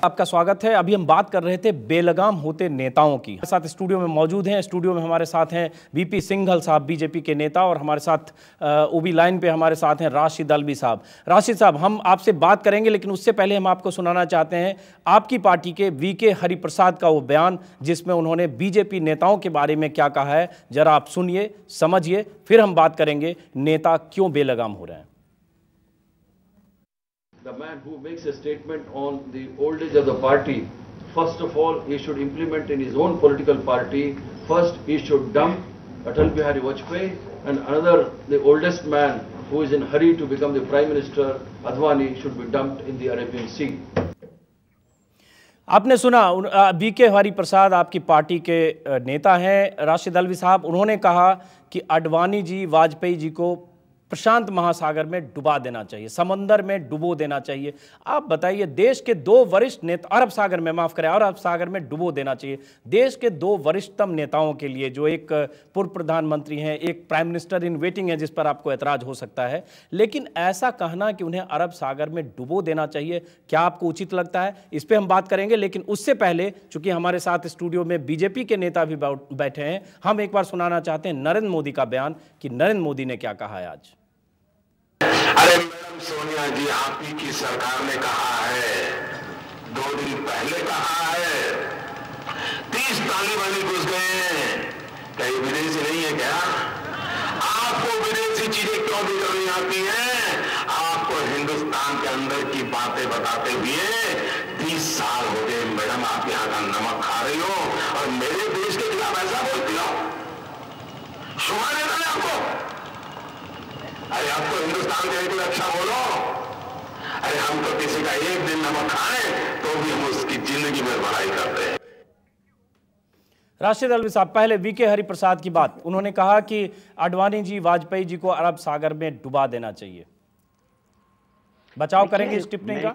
आपका स्वागत है। अभी हम बात कर रहे थे बेलगाम होते नेताओं की। हमारे साथ स्टूडियो में मौजूद हैं। स्टूडियो में हमारे साथ हैं बीपी सिंघल साहब, बीजेपी के नेता, और हमारे साथ ओबी लाइन पे हमारे साथ हैं राशिद अल्वी साहब। राशिद साहब, हम आपसे बात करेंगे, लेकिन उससे पहले हम आपको सुनाना चाहते हैं आपकी पार्टी के वीके हरिप्रसाद का वो बयान जिसमें उन्होंने बीजेपी नेताओं के बारे में क्या कहा है। जरा आप सुनिए, समझिए, फिर हम बात करेंगे नेता क्यों बेलगाम हो रहे हैं। The man who makes a statement on the old age of the party, first of all, he should implement in his own political party. First, he should dump Atal Bihari Vajpayee, and another, the oldest man who is in hurry to become the Prime Minister, Advani, should be dumped in the Arabian Sea. आपने सुना, BK Hariprasad आपकी party के नेता हैं, राशिद अल्वी साहब। उन्होंने कहा कि अडवाणी जी, वाजपेयी जी को प्रशांत महासागर में डुबा देना चाहिए, समंदर में डुबो देना चाहिए। आप बताइए, देश के दो वरिष्ठ नेता, अरब सागर में, माफ करें, अरब सागर में डुबो देना चाहिए देश के दो वरिष्ठतम नेताओं के लिए, जो एक पूर्व प्रधानमंत्री हैं, एक प्राइम मिनिस्टर इन वेटिंग है, जिस पर आपको ऐतराज हो सकता है, लेकिन ऐसा कहना कि उन्हें अरब सागर में डुबो देना चाहिए, क्या आपको उचित लगता है? इस पर हम बात करेंगे, लेकिन उससे पहले चूंकि हमारे साथ स्टूडियो में बीजेपी के नेता भी बैठे हैं, हम एक बार सुनाना चाहते हैं नरेंद्र मोदी का बयान कि नरेंद्र मोदी ने क्या कहा है आज। अरे मैडम सोनिया जी, आप ही की सरकार ने कहा है, 2 दिन पहले कहा है, 30 तालिबानी घुस गए हैं। क्या ये विदेशी नहीं है क्या? आपको विदेशी चीजें क्यों भी करनी आती हैं? आपको हिंदुस्तान के अंदर की बातें बताते हुए 30 साल हो गए मैडम, आप यहां का नमक खा रही हो और मेरे देश के खिलाफ ऐसा बोलती हो। शुभा देना है आपको? अरे आपको हिंदुस्तान के लिए अच्छा बोलो। अरे हम तो किसी का एक दिन नमक खाएं तो भी हम उसकी जिंदगी में भलाई करते हैं। राशिद अल्वी साहब, पहले वीके हरिप्रसाद की बात, उन्होंने कहा कि अडवाणी जी, वाजपेयी जी को अरब सागर में डुबा देना चाहिए। बचाव करेंगे इस टिप्पणी का?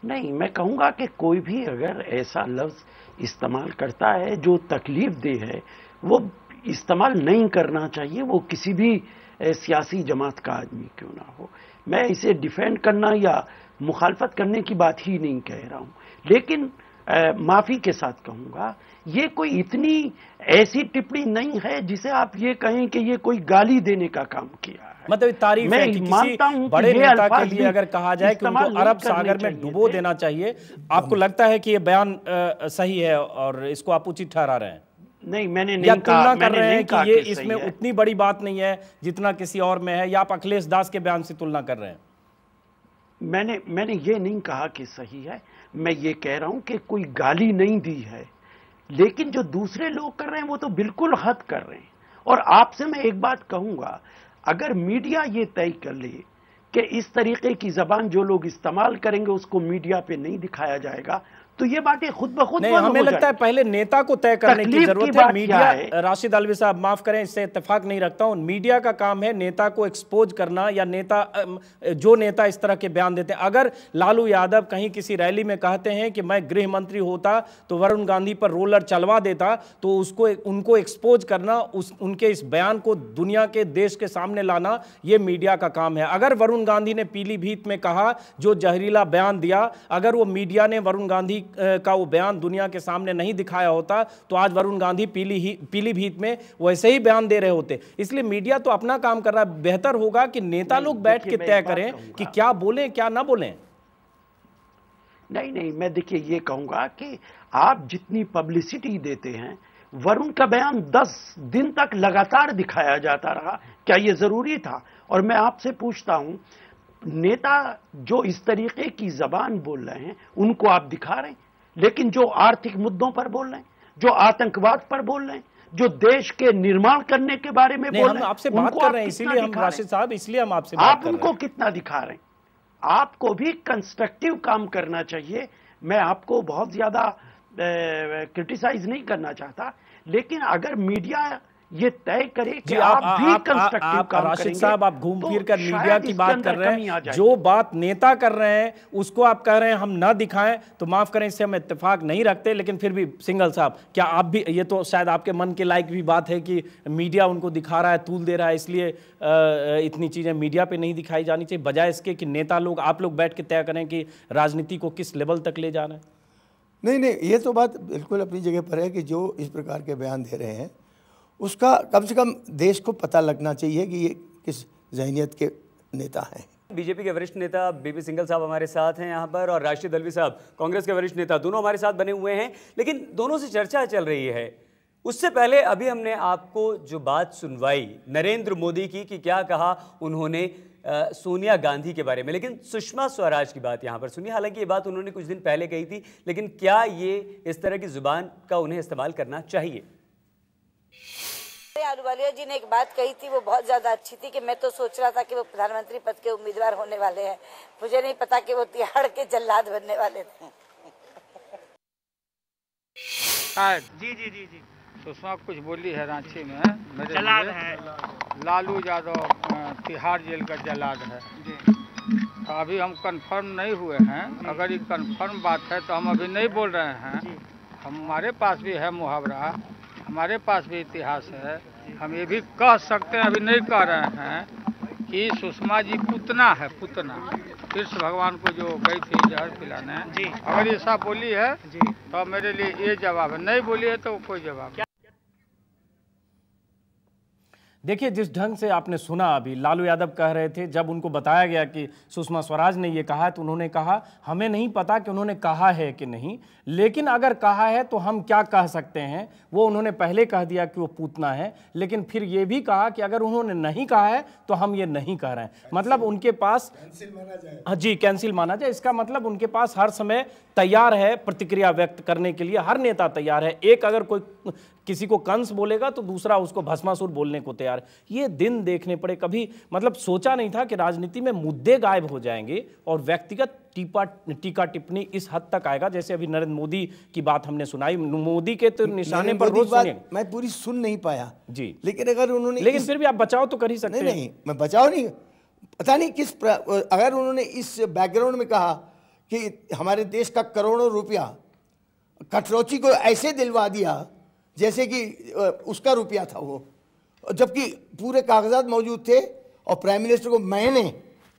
नहीं, मैं कहूंगा कि कोई भी अगर ऐसा लफ्ज इस्तेमाल करता है जो तकलीफ दे है, वो इस्तेमाल नहीं करना चाहिए, वो किसी भी सियासी जमात का आदमी क्यों ना हो। मैं इसे डिफेंड करना या मुखालफत करने की बात ही नहीं कह रहा हूं, लेकिन माफी के साथ कहूंगा, ये कोई इतनी ऐसी टिप्पणी नहीं है जिसे आप ये कहें कि ये कोई गाली देने का काम किया है। मतलब तारीफ है कि किसी बड़े नेता के लिए अगर कहा जाए कि उनको अरब सागर में डुबो देना चाहिए, आपको लगता है कि ये बयान सही है और इसको आप उचित ठहरा रहे हैं? नहीं, मैंने नहीं कहा, तुलना कर रहे हैं कि ये इसमें उतनी बड़ी बात नहीं है जितना किसी और में है, या आप अखिलेश दास के बयान से तुलना कर रहे हैं? मैंने ये नहीं कहा कि सही है, मैं ये कह रहा हूं कि कोई गाली नहीं दी है, लेकिन जो दूसरे लोग कर रहे हैं वो तो बिल्कुल हद कर रहे हैं। और आपसे मैं एक बात कहूंगा, अगर मीडिया ये तय कर ले कि इस तरीके की जबान जो लोग इस्तेमाल करेंगे उसको मीडिया पे नहीं दिखाया जाएगा, तो ये बातें खुद ब खुद नहीं, हमें लगता है पहले नेता को तय करने की जरूरत है। मीडिया, राशिद अल्वी साहब माफ करें, इससे इत्तेफाक नहीं रखता हूं, मीडिया का काम है नेता को एक्सपोज करना, या जो नेता इस तरह के बयान देते हैं। अगर लालू यादव कहीं किसी रैली में कहते हैं कि मैं गृह मंत्री होता तो वरुण गांधी पर रोलर चलवा देता, तो उनको एक्सपोज करना, उनके इस बयान को दुनिया के देश के सामने लाना, यह मीडिया का काम है। अगर वरुण गांधी ने पीलीभीत में कहा जो जहरीला बयान दिया, अगर वो मीडिया ने वरुण गांधी का वो बयान दुनिया के सामने नहीं दिखाया होता, तो आज वरुण गांधी पीलीभीत में वैसे ही बयान दे रहे होते। इसलिए मीडिया तो अपना काम कर रहा है, बेहतर होगा कि नेता लोग बैठ के तय करें कि क्या बोलें क्या ना बोलें। नहीं, मैं देखिए ये कहूंगा कि आप जितनी पब्लिसिटी देते हैं, वरुण का बयान 10 दिन तक लगातार दिखाया जाता रहा, क्या यह जरूरी था? और मैं आपसे पूछता हूं, नेता जो इस तरीके की जबान बोल रहे हैं उनको आप दिखा रहे हैं, लेकिन जो आर्थिक मुद्दों पर बोल रहे हैं, जो आतंकवाद पर बोल रहे हैं, जो देश के निर्माण करने के बारे में बोल रहे हैं, आपसे बात कर रहे हैं, इसीलिए हम राशिद साहब, इसलिए हम आपसे आप उनको कितना दिखा रहे हैं? आपको भी कंस्ट्रक्टिव काम करना चाहिए। मैं आपको बहुत ज्यादा क्रिटिसाइज नहीं करना चाहता, लेकिन अगर मीडिया ये तय करे कि आप भी कंस्ट्रक्टिव काम राशिद साहब, आप घूम फिर कर मीडिया की बात कर रहे हैं, जो बात नेता कर रहे हैं उसको आप कह रहे हैं हम ना दिखाएं, तो माफ करें इससे हम इत्तेफाक नहीं रखते। लेकिन फिर भी सिंघल साहब, क्या आप भी, ये तो शायद आपके मन के लायक भी बात है कि मीडिया उनको दिखा रहा है, तूल दे रहा है, इसलिए इतनी चीजें मीडिया पे नहीं दिखाई जानी चाहिए, बजाय इसके कि नेता लोग, आप लोग बैठ के तय करें कि राजनीति को किस लेवल तक ले जाना है। नहीं, ये तो बात बिल्कुल अपनी जगह पर है कि जो इस प्रकार के बयान दे रहे हैं उसका कम से कम देश को पता लगना चाहिए कि ये किस ज़हनियत के नेता हैं। बीजेपी के वरिष्ठ नेता बीपी सिंघल साहब हमारे साथ हैं यहाँ पर, और राशिद अल्वी साहब कांग्रेस के वरिष्ठ नेता, दोनों हमारे साथ बने हुए हैं। लेकिन दोनों से चर्चा चल रही है। उससे पहले अभी हमने आपको जो बात सुनवाई नरेंद्र मोदी की कि क्या कहा उन्होंने सोनिया गांधी के बारे में, लेकिन सुषमा स्वराज की बात यहाँ पर सुनिए। हालांकि ये बात उन्होंने कुछ दिन पहले कही थी, लेकिन क्या ये इस तरह की जुबान का उन्हें इस्तेमाल करना चाहिए? अहलुवालिया जी ने एक बात कही थी, वो बहुत ज्यादा अच्छी थी कि मैं तो सोच रहा था कि वो प्रधानमंत्री पद के उम्मीदवार होने वाले हैं, मुझे नहीं पता कि वो तिहाड़ के जल्लाद बनने वाले थे। जी जी जी जी सुषमा कुछ बोली है रांची में, मेरे जल्लाद है लालू यादव, तिहाड़ जेल का जल्लाद है। अभी हम कंफर्म नहीं हुए हैं, अगर ये कंफर्म बात है तो हम अभी नहीं बोल रहे हैं। हमारे पास भी है मुहावरा, हमारे पास भी इतिहास है, हम ये भी कह सकते हैं, अभी नहीं कह रहे हैं कि सुषमा जी पुतना है, पुतना कृष्ण भगवान को जो गई थी जहर पिलाने। अगर ऐसा बोली है तो मेरे लिए ये जवाब है, नहीं बोली है तो कोई जवाब नहीं। देखिए, जिस ढंग से आपने सुना अभी, लालू यादव कह रहे थे, जब उनको बताया गया कि सुषमा स्वराज ने ये कहा तो उन्होंने कहा हमें नहीं पता कि उन्होंने कहा है कि नहीं, लेकिन अगर कहा है तो हम क्या कह सकते हैं। वो उन्होंने पहले कह दिया कि वो पूतना है, लेकिन फिर ये भी कहा कि अगर उन्होंने नहीं कहा है तो हम ये नहीं कह रहे हैं। मतलब उनके पास जी कैंसिल माना जाए, इसका मतलब उनके पास हर समय तैयार है प्रतिक्रिया व्यक्त करने के लिए, हर नेता तैयार है। एक अगर कोई किसी को कंस बोलेगा तो दूसरा उसको भस्मासुर बोलने को तैयार। ये दिन देखने पड़े। कभी मतलब सोचा नहीं था कि राजनीति में मुद्दे गायब हो जाएंगे और व्यक्तिगत टीका टिप्पणी इस हद तक आएगा। जैसे अभी नरेंद्र मोदी की बात हमने सुनाई, मोदी के तो निशाने पर रोज सुनिए। मैं पूरी सुन नहीं पाया जी, लेकिन अगर उन्होंने, लेकिन फिर भी आप बचाव तो कर ही सकते हैं। नहीं, मैं बचाव नहीं, पता नहीं किस अगर उन्होंने इस बैकग्राउंड में कहा कि हमारे देश का करोड़ों रुपया कटरोची को ऐसे दिलवा दिया जैसे कि उसका रुपया था वो, जबकि पूरे कागजात मौजूद थे और प्राइम मिनिस्टर को मैंने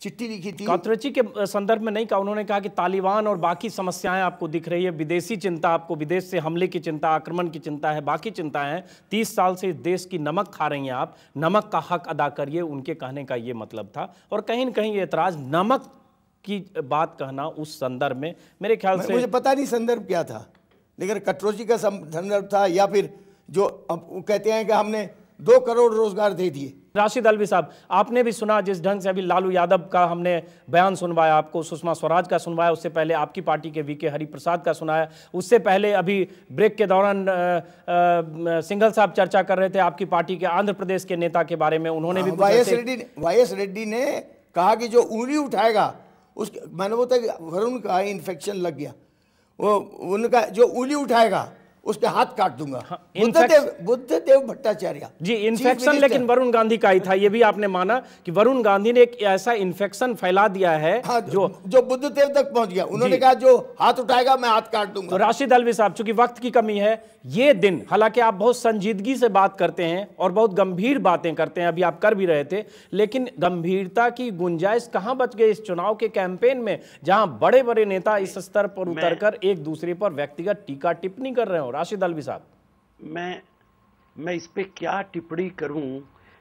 चिट्ठी लिखी थी। कटरोची के संदर्भ में नहीं कहा, उन्होंने कहा कि तालिबान और बाकी समस्याएं आपको दिख रही है, विदेशी चिंता, आपको विदेश से हमले की चिंता, आक्रमण की चिंता है, बाकी चिंताएं हैं। 30 साल से इस देश की नमक खा रही हैं आप, नमक का हक अदा करिए, उनके कहने का ये मतलब था। और कहीं न कहीं ये एतराज नमक की बात कहना उस संदर्भ में, मेरे ख्याल से, मुझे पता नहीं संदर्भ क्या था, लेकिन कटरोची का संदर्भ था या फिर जो अब कहते हैं कि हमने 2 करोड़ रोजगार दे दिए। राशिद अल्वी साहब, आपने भी सुना जिस ढंग से अभी लालू यादव का हमने बयान सुनवाया, आपको सुषमा स्वराज का सुनवाया, उससे पहले आपकी पार्टी के वीके हरिप्रसाद का सुनाया, उससे पहले अभी ब्रेक के दौरान सिंघल साहब चर्चा कर रहे थे आपकी पार्टी के आंध्र प्रदेश के नेता के बारे में। उन्होंने भी वाई.एस. रेड्डी ने कहा कि जो उंगली उठाएगा उसके, मैंने वो तक वरुण का इन्फेक्शन लग गया, वो उनका जो उंगली उठाएगा उसके हाथ काट दूंगा। बुद्धदेव भट्टाचार्य जी, इन्फेक्शन लेकिन वरुण गांधी का ही था, ये भी आपने माना कि वरुण गांधी ने एक ऐसा इन्फेक्शन फैला दिया है। हाँ, जो बुद्धदेव तक पहुंच गया। उन्होंने कहा जो हाथ उठाएगा मैं हाथ काट दूंगा। तो राशिद अल्वी साहब, चूंकि वक्त की कमी है, ये दिन, हालांकि आप बहुत संजीदगी से बात करते हैं और बहुत गंभीर बातें करते हैं, अभी आप कर भी रहे थे, लेकिन गंभीरता की गुंजाइश कहां बच गई इस चुनाव के कैंपेन में, जहां बड़े बड़े नेता इस स्तर पर उतरकर एक दूसरे पर व्यक्तिगत टीका टिप्पणी कर रहे हो? राशिद अल्वी साहब, मैं इस पे क्या टिप्पणी करूं?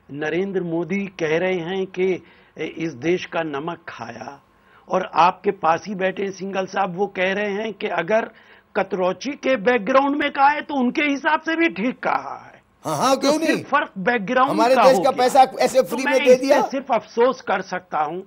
नरेंद्र मोदी कह रहे हैं कि इस देश का नमक खाया, और आपके पास ही बैठे सिंघल साहब वो कह रहे हैं कि अगर कटरोची के बैकग्राउंड में कहा है तो उनके हिसाब से भी ठीक कहा है। हाँ, क्यों नहीं? फर्क बैकग्राउंड हमारे देश का पैसा ऐसे फ्री में दे दिया। सिर्फ अफसोस कर सकता हूं